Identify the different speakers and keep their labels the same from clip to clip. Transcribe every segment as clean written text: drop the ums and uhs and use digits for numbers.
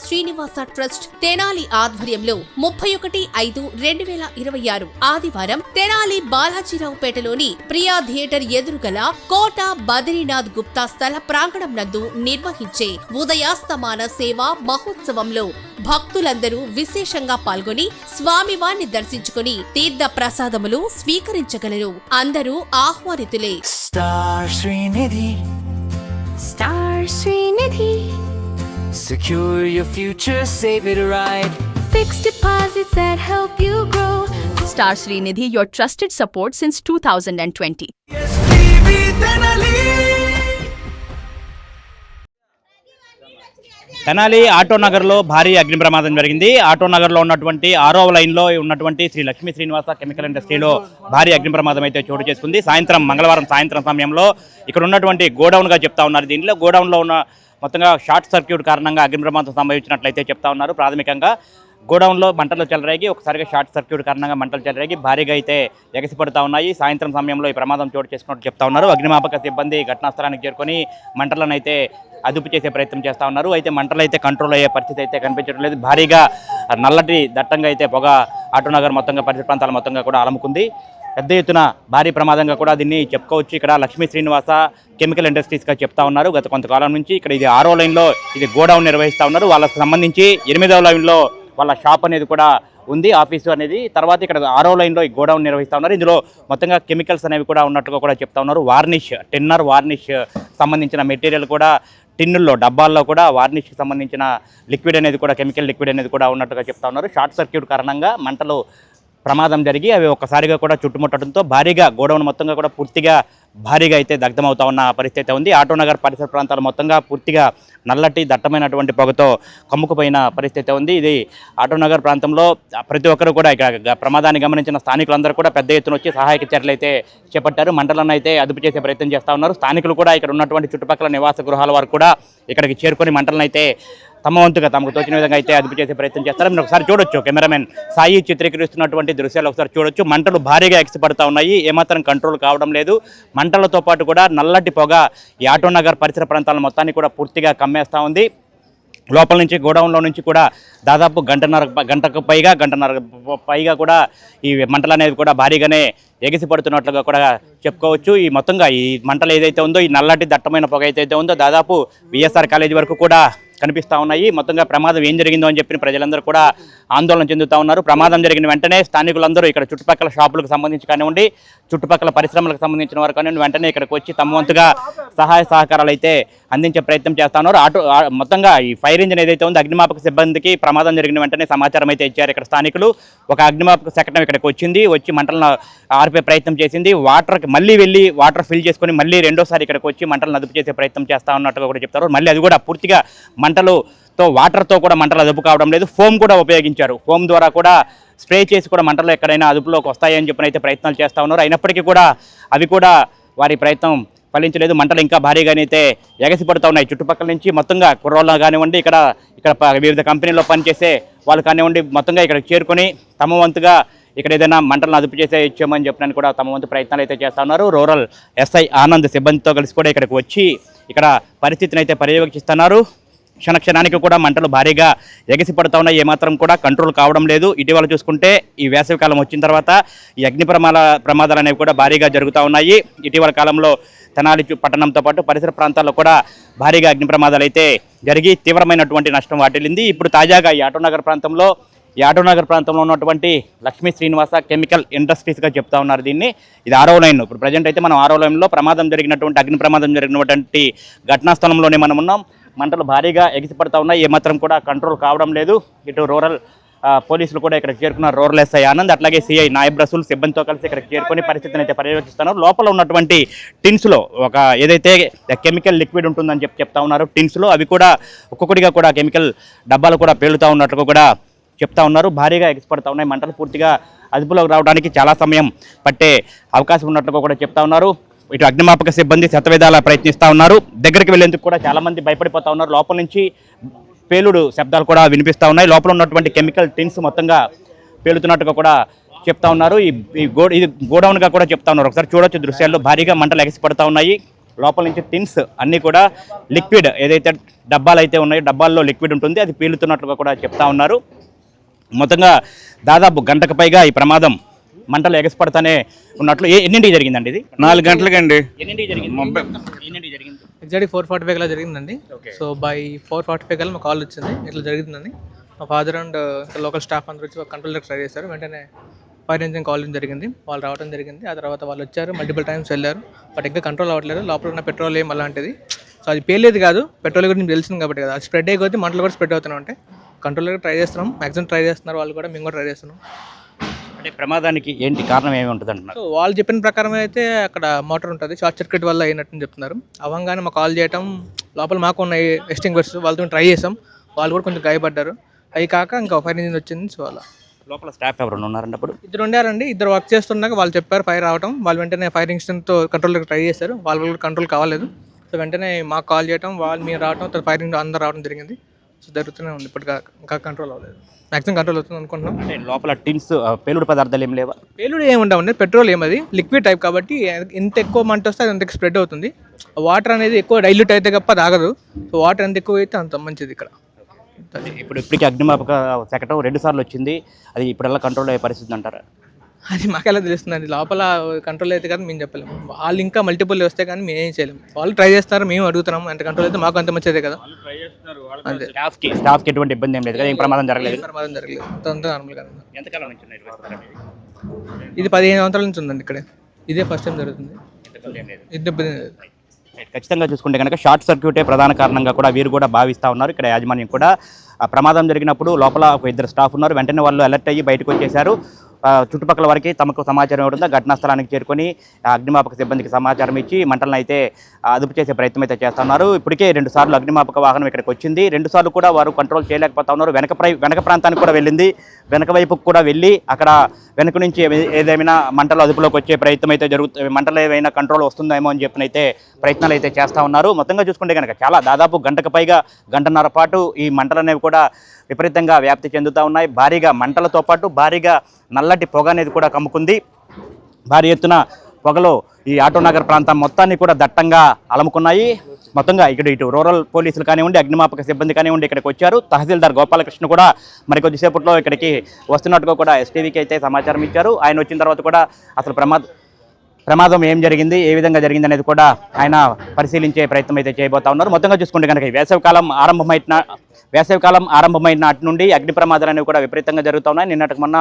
Speaker 1: Srinivasa trust Tenali ఆధ్వర్యంలో 31/5/2026 ఆదివారం తెనాలి బాలాజీరావుపేటలోని ప్రియా థియేటర్ ఎదురుగల కోట బద్రీనాథ్ గుప్తా స్థల ప్రాంగణం నందు నిర్వహించే ఉదయాస్తమాన సేవా మహోత్సవంలో భక్తులందరూ విశేషంగా పాల్గొని స్వామివారిని దర్శించుకుని తీర్థ ప్రసాదములు స్వీకరించగలరు. అందరూ ఆహ్వానితులే.
Speaker 2: Star Srinidhi.
Speaker 3: Secure your future, save it right.
Speaker 2: Fixed deposits that help you grow.
Speaker 4: Star Srinidhi, your trusted support since 2020.
Speaker 5: Tenali ఆటోనగర్లో భారీ అగ్ని ప్రమాదం జరిగింది. ఆటోనగర్లో ఉన్నటువంటి 6వ లైన్లో ఉన్నటువంటి శ్రీ లక్ష్మీ శ్రీనివాస కెమికల్ ఇండస్ట్రీలో భారీ అగ్ని ప్రమాదం అయితే చోటు చేసుకుంది. మంగళవారం సాయంత్రం సమయంలో ఇక్కడ ఉన్నటువంటి గోడౌన్గా చెప్తా ఉన్నారు. దీంట్లో గోడౌన్లో ఉన్న మొత్తంగా షార్ట్ సర్క్యూట్ కారణంగా అగ్ని ప్రమాదం సంభవించినట్లయితే చెప్తా ఉన్నారు. ప్రాథమికంగా గోడౌన్లో మంటలు చెలరేగి ఒకసారిగా షార్ట్ సర్క్యూట్ కారణంగా మంటలు చెలరేగి భారీగా అయితే ఎగసిపడుతూ ఉన్నాయి. సాయంత్రం సమయంలో ఈ ప్రమాదం చోటు చేసుకున్నట్టు చెప్తా ఉన్నారు. అగ్నిమాపక సిబ్బంది ఘటనాస్థలానికి చేరుకొని మంటలను అయితే అదుపు చేసే ప్రయత్నం చేస్తూ ఉన్నారు. అయితే మంటలు అయితే కంట్రోల్ అయ్యే పరిస్థితి అయితే కనిపించడం లేదు. భారీగా నల్లటి దట్టంగా అయితే పొగ ఆటోనగర్ మొత్తంగా పరిసర ప్రాంతాల మొత్తంగా కూడా అలముకుంది. పెద్ద ఎత్తున భారీ ప్రమాదంగా కూడా దీన్ని చెప్పుకోవచ్చు. ఇక్కడ లక్ష్మీ శ్రీనివాస కెమికల్ ఇండస్ట్రీస్గా చెప్తా ఉన్నారు. గత కొంతకాలం నుంచి ఇక్కడ ఇది 6వ లైన్లో ఇది గోడౌన్ నిర్వహిస్తూ ఉన్నారు. వాళ్ళకి సంబంధించి 8వ లైన్లో వాళ్ళ షాప్ అనేది కూడా ఉంది, ఆఫీసు అనేది. తర్వాత ఇక్కడ 6వ లైన్లో ఈ గోడౌన్ నిర్వహిస్తూ ఉన్నారు. ఇందులో మొత్తంగా కెమికల్స్ అనేవి కూడా ఉన్నట్టుగా కూడా చెప్తా ఉన్నారు. టిన్నర్ వార్నిష్ సంబంధించిన మెటీరియల్ కూడా టిన్నుల్లో డబ్బాల్లో కూడా వార్నిష్కి సంబంధించిన లిక్విడ్ అనేది కూడా కెమికల్ లిక్విడ్ అనేది కూడా ఉన్నట్టుగా చెప్తా ఉన్నారు. షార్ట్ సర్క్యూట్ కారణంగా మంటలు ప్రమాదం జరిగి అవి ఒక్కసారిగా కూడా చుట్టుముట్టడంతో భారీగా గోడౌన్ మొత్తంగా కూడా పూర్తిగా భారీగా అయితే దగ్ధమవుతా ఉన్న పరిస్థితి ఉంది. ఆటోనగర్ పరిసర ప్రాంతాలు మొత్తంగా పూర్తిగా నల్లటి దట్టమైనటువంటి పొగతో కమ్ముకుపోయిన పరిస్థితి ఉంది. ఇది ఆటోనగర్ ప్రాంతంలో ప్రతి ఒక్కరు కూడా ఇక ప్రమాదాన్ని గమనించిన స్థానికులందరూ కూడా పెద్ద ఎత్తున వచ్చి సహాయక చర్యలు అయితే చేపట్టారు. మంటలను అయితే అదుపు చేసే ప్రయత్నం చేస్తూ ఉన్నారు. స్థానికులు కూడా ఇక్కడ ఉన్నటువంటి చుట్టుపక్కల నివాస గృహాల వారు కూడా ఇక్కడికి చేరుకొని మంటలను అయితే తమ వంతుగా తమకు తోచిన విధంగా అయితే అదుపు చేసే ప్రయత్నం చేస్తారు. మీరు ఒకసారి చూడొచ్చు, కెమెరామెన్ సాయి చిత్రీకరిస్తున్నటువంటి దృశ్యాలు ఒకసారి చూడొచ్చు. మంటలు భారీగా ఎగసిపడుతూ ఉన్నాయి, ఏమాత్రం కంట్రోల్ కావడం లేదు. మంటలతో పాటు కూడా నల్లటి పొగ ఈ ఆటోనగర్ పరిసర ప్రాంతాల మొత్తాన్ని కూడా పూర్తిగా కమ్మేస్తూ ఉంది. లోపల నుంచి గోడౌన్లో నుంచి కూడా దాదాపు గంటకు పైగా కూడా ఈ మంటలు అనేవి కూడా భారీగానే ఎగిసిపడుతున్నట్లుగా కూడా చెప్పుకోవచ్చు. ఈ మొత్తంగా ఈ మంటలు ఏదైతే ఉందో, ఈ నల్లటి దట్టమైన పొగ ఏదైతే ఉందో దాదాపు విఎస్ఆర్ కాలేజీ వరకు కూడా కనిపిస్తూ ఉన్నాయి. మొత్తంగా ప్రమాదం ఏం జరిగిందో అని చెప్పి ప్రజలందరూ కూడా ఆందోళన చెందుతూ ఉన్నారు. ప్రమాదం జరిగిన వెంటనే స్థానికులందరూ ఇక్కడ చుట్టుపక్కల షాపులకు సంబంధించి కానివ్వండి, చుట్టుపక్కల పరిశ్రమలకు సంబంధించిన వారు కానివ్వండి, వెంటనే ఇక్కడికి వచ్చి తమ వంతుగా సహాయ సహకారాలు అయితే అందించే ప్రయత్నం చేస్తూ ఉన్నారు. మొత్తంగా ఈ ఫైర్ ఇంజిన్ ఏదైతే ఉందో అగ్నిమాపక సిబ్బందికి ప్రమాదం జరిగిన వెంటనే సమాచారం అయితే ఇచ్చారు. ఇక్కడ స్థానికులు ఒక అగ్నిమాపక శకటం ఇక్కడికి వచ్చి మంటలను ఆర్పే ప్రయత్నం చేసింది. వాటర్కి మళ్ళీ వెళ్ళి వాటర్ ఫిల్ చేసుకొని మళ్ళీ రెండోసారి ఇక్కడికి వచ్చి మంటలను అదుపు చేసే ప్రయత్నం చేస్తూ ఉన్నట్టుగా కూడా చెప్తారు. మళ్ళీ అది కూడా పూర్తిగా మంటలతో వాటర్తో కూడా మంటలు అదుపు కావడం లేదు. ఫోమ్ కూడా ఉపయోగించారు. ఫోమ్ ద్వారా కూడా స్ప్రే చేసి కూడా మంటలు ఎక్కడైనా అదుపులోకి వస్తాయని చెప్పిన అయితే ప్రయత్నాలు చేస్తూ ఉన్నారు. అయినప్పటికీ కూడా అవి కూడా వారి ప్రయత్నం ఫలించలేదు. మంటలు ఇంకా భారీగానైతే ఎగసిపడుతూ ఉన్నాయి. చుట్టుపక్కల నుంచి మొత్తంగా కుర్రోళ్ళు కానివ్వండి, ఇక్కడ వివిధ కంపెనీల్లో పనిచేసే వాళ్ళు కానివ్వండి, మొత్తంగా ఇక్కడ చేరుకొని తమ వంతుగా ఇక్కడ ఏదైనా మంటలను అదుపు చేసే ఇచ్చామని చెప్పడానికి కూడా తమ వంతు ప్రయత్నాలు అయితే చేస్తూ ఉన్నారు. రూరల్ ఎస్ఐ ఆనంద్ సిబ్బందితో కలిసి కూడా ఇక్కడికి వచ్చి ఇక్కడ పరిస్థితిని అయితే పర్యవేక్షిస్తున్నారు. క్షణానికి కూడా మంటలు భారీగా ఎగసిపడుతూ ఉన్నాయి, ఏమాత్రం కూడా కంట్రోల్ కావడం లేదు. ఇటీవల చూసుకుంటే ఈ వేసవికాలం వచ్చిన తర్వాత ఈ అగ్ని ప్రమాదాలు అనేవి కూడా భారీగా జరుగుతూ ఉన్నాయి. ఇటీవల కాలంలో తెనాలి పట్టణంతో పాటు పరిసర ప్రాంతాల్లో కూడా భారీగా అగ్ని ప్రమాదాలు అయితే జరిగి తీవ్రమైనటువంటి నష్టం వాటిల్లింది. ఇప్పుడు తాజాగా ఈ ఆటోనగర్ ప్రాంతంలో ఉన్నటువంటి లక్ష్మీ శ్రీనివాస కెమికల్ ఇండస్ట్రీస్గా చెప్తా ఉన్నారు. దీన్ని ఇది 6వ లైన్. ఇప్పుడు ప్రజెంట్ అయితే మనం 6వ లైన్లో అగ్ని ప్రమాదం జరిగినటువంటి ఘటనా స్థలంలోనే మనం ఉన్నాం. మంటలు భారీగా ఎగిసిపడతా ఉన్నాయి, ఏమాత్రం కూడా కంట్రోల్ కావడం లేదు. ఇటు రూరల్ పోలీసులు కూడా ఇక్కడికి చేరుకున్నారు. రూరల్ ఎస్ఐ ఆనంద్, అట్లాగే సిఐ నాయబ్ రసూల్ సిబ్బందితో కలిసి ఇక్కడికి చేరుకొని పరిస్థితిని అయితే పర్యవేక్షిస్తున్నారు. లోపల ఉన్నటువంటి టిన్స్లో ఒక ఏదైతే కెమికల్ లిక్విడ్ ఉంటుందని చెప్తా ఉన్నారు. టిన్స్లో అవి కూడా ఒక్కొక్కటిగా కూడా కెమికల్ డబ్బాలు కూడా పేలుతూ ఉన్నట్టుగా కూడా చెప్తా ఉన్నారు. భారీగా ఎగిసిపడతా ఉన్నాయి. మంటలు పూర్తిగా అదుపులోకి రావడానికి చాలా సమయం పట్టే అవకాశం ఉన్నట్టుగా కూడా చెప్తా ఉన్నారు. ఇటు అగ్నిమాపక సిబ్బంది శతవిధాలా ప్రయత్నిస్తూ ఉన్నారు. దగ్గరికి వెళ్లేందుకు కూడా చాలామంది భయపడిపోతూ ఉన్నారు. లోపల నుంచి పేలుడు శబ్దాలు కూడా వినిపిస్తూ ఉన్నాయి. లోపల ఉన్నటువంటి కెమికల్ టిన్స్ మొత్తంగా పేలుతున్నట్టుగా కూడా చెప్తా ఉన్నారు. ఇది గోడౌన్గా కూడా చెప్తా ఉన్నారు. ఒకసారి చూడొచ్చు దృశ్యాల్లో భారీగా మంటలు ఎగసిపడతా ఉన్నాయి. లోపల నుంచి టిన్స్ అన్నీ కూడా లిక్విడ్ ఏదైతే డబ్బాలు అయితే ఉన్నాయో డబ్బాల్లో లిక్విడ్ ఉంటుంది, అది పీలుతున్నట్లుగా కూడా చెప్తా ఉన్నారు. మొత్తంగా దాదాపు గంటకు పైగా ఈ ప్రమాదం మంటలు ఎగసిపడతానే ఉన్నట్లు ఎన్నింటికి జరిగిందండి ఇది?
Speaker 6: 4 గంటలకండి.
Speaker 5: ఎన్నింటికి జరిగింది?
Speaker 7: ఎగ్జాక్ట్లీ 4:45 కల్లా జరిగిందండి. సో బై 4:45 కల్లా మా కాల్ వచ్చింది ఇట్లా జరిగిందని. మా ఫాదర్ అండ్ లోకల్ స్టాఫ్ అందరూ వచ్చి కంట్రోల్ ట్రై చేశారు. వెంటనే ఫైర్ ఇంజిన్ కాల్ జరిగింది, వాళ్ళు రావడం జరిగింది. ఆ తర్వాత వాళ్ళు వచ్చారు, మల్టిపుల్ టైమ్స్ వెళ్ళారు, బట్ ఇంకా కంట్రోల్ అవ్వట్లేదు. లోపల ఉన్న పెట్రోలియం అలాంటిది, సో అది పేలేదు కాదు, పెట్రోల్ గురించి తెలిసింది కాబట్టి కదా, అది స్ప్రెడ్ అయిపోతే మంటలు కూడా స్ప్రెడ్ అవుతూనే ఉంటాయి. కంట్రోల్ ట్రై చేస్తున్నాం, మ్యాక్సిమం ట్రై చేస్తున్నారు వాళ్ళు కూడా, మేము కూడా ట్రై చేస్తున్నాం.
Speaker 5: అంటే ప్రమాదానికి ఏంటి కారణం ఏమి ఉంటుంది అంటున్నారు?
Speaker 7: సో వాళ్ళు చెప్పిన ప్రకారం అయితే అక్కడ మోటార్ ఉంటుంది, షార్ట్ సర్క్యూట్ వల్ల అయినట్టు చెప్తున్నారు. అవ్వగానే మాకు కాల్ చేయటం, లోపల మాకు ఉన్న ఎస్టింగ్విషర్స్ వాళ్ళతో ట్రై చేసాం, వాళ్ళు కూడా కొంచెం గాయపడ్డారు. అవి కాక ఇంకా ఫైర్ ఇంజిన్ వచ్చింది. సో అలా
Speaker 5: లోపల స్టాఫ్ ఎవరు ఉన్నారండి? అప్పుడు
Speaker 7: 2 ఉండారండి. 2 వర్క్ చేస్తున్నాక వాళ్ళు చెప్పారు ఫైర్ రావడం, వాళ్ళు వెంటనే ఫైర్ ఇంజిన్తో కంట్రోల్ ట్రై చేశారు, వాళ్ళు కూడా కంట్రోల్ కావాలేదు. సో వెంటనే మాకు కాల్ చేయడం, వాళ్ళు మీరు రావడం, తర్వాత ఫైర్ ఇంజిన్ అందరూ రావడం జరిగింది. సో జరుగుతూనే ఉంది, ఇప్పటికా ఇంకా కంట్రోల్ అవ్వలేదు. మ్యాక్సిమం కంట్రోల్ అవుతుంది అనుకుంటున్నాం.
Speaker 5: అంటే లోపల టిన్స్ పేలుడు పదార్థాలు ఏం లేవా?
Speaker 7: పేలుడు ఏమి ఉండవండి, పెట్రోల్ ఏమది లిక్విడ్ టైప్ కాబట్టి ఎంత ఎక్కువ మంట వస్తే అది అంత స్ప్రెడ్ అవుతుంది. వాటర్ అనేది ఎక్కువ డైల్యూట్ అయితే తప్ప తాగదు. సో వాటర్ ఎంత ఎక్కువ అయితే అంత మంచిది ఇక్కడ.
Speaker 5: ఇప్పటికీ అగ్నిమాపక శాఖ 2 సార్లు వచ్చింది, అది ఇప్పుడల్లా కంట్రోల్ అయ్యే పరిస్థితి అంటారా?
Speaker 7: అది మాకెలా తెలుస్తుందండి, లోపల కంట్రోల్ అయితే కానీ మేము చెప్పలేము. వాళ్ళు ఇంకా మల్టిపుల్ వస్తే కానీ మేము ఏం చేయలేము. వాళ్ళు ట్రై చేస్తారు, మేము అడుగుతున్నాం, ఎంత కంట్రోల్ అయితే మాకు అంత మంచిదే కదా. అంతే,
Speaker 5: స్టాఫ్కి ఎటువంటి ఇబ్బంది ఏం లేదు కదా, ఏం ప్రమాదం జరగలేదు?
Speaker 7: ప్రమాదం జరగలేదు, అంతా నార్మల్గా.
Speaker 5: ఎంతకాలం నుంచి ఉన్నాయి?
Speaker 7: ఇది 15 సంవత్సరాల నుంచి ఉందండి ఇక్కడే, ఇదే ఫస్ట్ టైం జరుగుతుంది. ఇది ఇబ్బంది లేదు.
Speaker 5: ఖచ్చితంగా చూసుకుంటే కనుక షార్ట్ సర్క్యూటే ప్రధాన కారణంగా కూడా వీరు కూడా భావిస్తూ ఉన్నారు. ఇక్కడ యాజమాన్యం కూడా ఆ ప్రమాదం జరిగినప్పుడు లోపల ఒక 2 స్టాఫ్ ఉన్నారు, వెంటనే వాళ్ళు అలర్ట్ అయ్యి బయటకు వచ్చేశారు. చుట్టుపక్కల వరకు తమకు సమాచారం ఇవ్వడంతో ఘటనా స్థలానికి చేరుకొని అగ్నిమాపక సిబ్బందికి సమాచారం ఇచ్చి మంటలను అయితే అదుపు చేసే ప్రయత్నం అయితే చేస్తున్నారు. ఇప్పటికే 2 సార్లు అగ్నిమాపక వాహనం ఇక్కడికి వచ్చింది, 2 సార్లు కూడా వారు కంట్రోల్ చేయలేకపోతా ఉన్నారు. వెనక ప్రాంతానికి కూడా వెళ్ళింది, వెనక వైపుకు కూడా వెళ్ళి అక్కడ వెనక నుంచి ఏదేమైనా మంటలు అదుపులోకి వచ్చే ప్రయత్నం అయితే జరుగుతుంది, మంటలు ఏమైనా కంట్రోల్ వస్తుందేమో అని చెప్పిన అయితే ప్రయత్నాలు అయితే చేస్తూ ఉన్నారు. మొత్తంగా చూసుకుంటే కనుక చాలా దాదాపు గంటకు పైగా, గంటన్నర పాటు ఈ మంటలు అనేవి కూడా విపరీతంగా వ్యాప్తి చెందుతూ ఉన్నాయి. భారీగా మంటలతో పాటు భారీగా నల్లటి పొగ అనేది కూడా కమ్ముకుంది. భారీ ఎత్తున పొగలో ఈ ఆటోనగర్ ప్రాంతం మొత్తాన్ని కూడా దట్టంగా అలముకున్నాయి. మొత్తంగా ఇటు రూరల్ పోలీసులు కానివ్వండి, అగ్నిమాపక సిబ్బంది కానివ్వండి ఇక్కడికి వచ్చారు. తహసీల్దార్ గోపాలకృష్ణ కూడా మరికొద్దిసేపట్లో ఇక్కడికి వస్తున్నట్టుగా కూడా ఎస్టీవీకి అయితే సమాచారం ఇచ్చారు. ఆయన వచ్చిన తర్వాత కూడా అసలు ప్రమాదం ఏం జరిగింది, ఏ విధంగా జరిగింది అనేది కూడా ఆయన పరిశీలించే ప్రయత్నం అయితే చేయబోతా ఉన్నారు. మొత్తంగా చూసుకుంటే కనుక వేసవికాలం ఆరంభమైన నాటి నుండి అగ్ని ప్రమాదాలు అనేవి కూడా విపరీతంగా జరుగుతూ ఉన్నాయి. నిన్నటికి మొన్న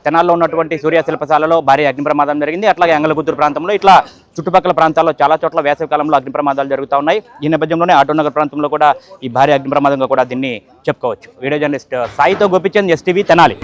Speaker 5: తెనాల్లో ఉన్నటువంటి సూర్య శిల్పశాలలో భారీ అగ్ని ప్రమాదం జరిగింది. అట్లాగే అంగలగుత్తూరు ప్రాంతంలో ఇట్లా చుట్టుపక్కల ప్రాంతాల్లో చాలా చోట్ల వేసవికాలంలో అగ్ని ప్రమాదాలు జరుగుతూ ఉన్నాయి. ఈ నేపథ్యంలోనే ఆటోనగర్ ప్రాంతంలో కూడా ఈ భారీ అగ్ని ప్రమాదంగా కూడా దీన్ని చెప్పుకోవచ్చు. వీడియో జర్నలిస్ట్ సాయితో గోపిచంద్, ఎస్టీవీ, తెనాలి.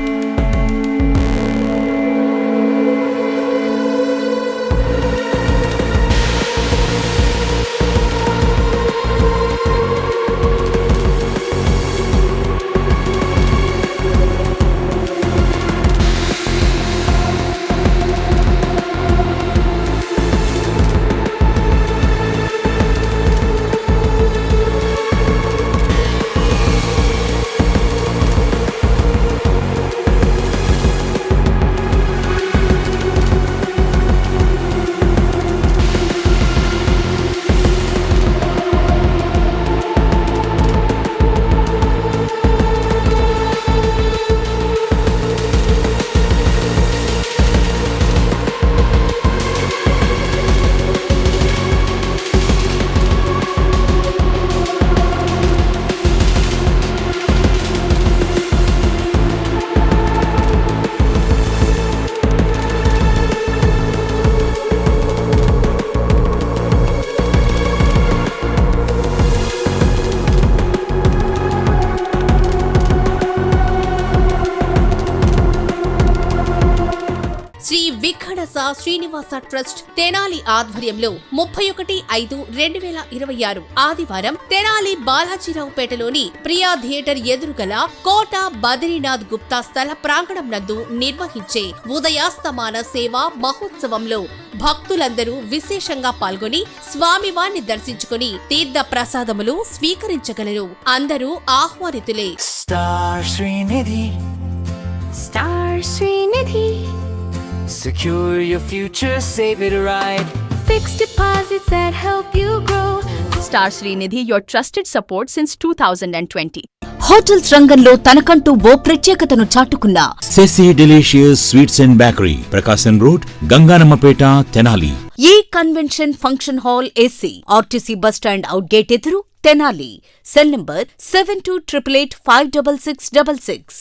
Speaker 1: శ్రీనివాస ట్రస్ట్ తెనాలి ఆధ్వర్యంలో 31/5/2026 ఆదివారం తెనాలి బాలాజీరావుపేటలోని ప్రియా థియేటర్ ఎదురుగల కోట బద్రీనాథ్ గుప్తా స్థల ప్రాంగణం నందు నిర్వహించే ఉదయాస్తమాన సేవా మహోత్సవంలో భక్తులందరూ విశేషంగా పాల్గొని స్వామివారిని దర్శించుకుని తీర్థ ప్రసాదములు స్వీకరించగలరు. అందరూ ఆహ్వానితులే.
Speaker 3: Star Srinidhi,
Speaker 2: Star Srinidhi.
Speaker 3: secure your future, save it right.
Speaker 2: Fixed deposits that help you grow.
Speaker 4: Star Srinidhi, your trusted support since 2020.
Speaker 6: Hotels రంగంలో తనకంటూ ఓ ప్రత్యేకతను చాటుకున్న
Speaker 8: సెసి delicious sweets and bakery, Prakasam road, Ganganammapeta, Tenali.
Speaker 6: ఈ convention function hall AC, RTC bus stand out gate ఎదురు, Tenali. Cell number 7288856666.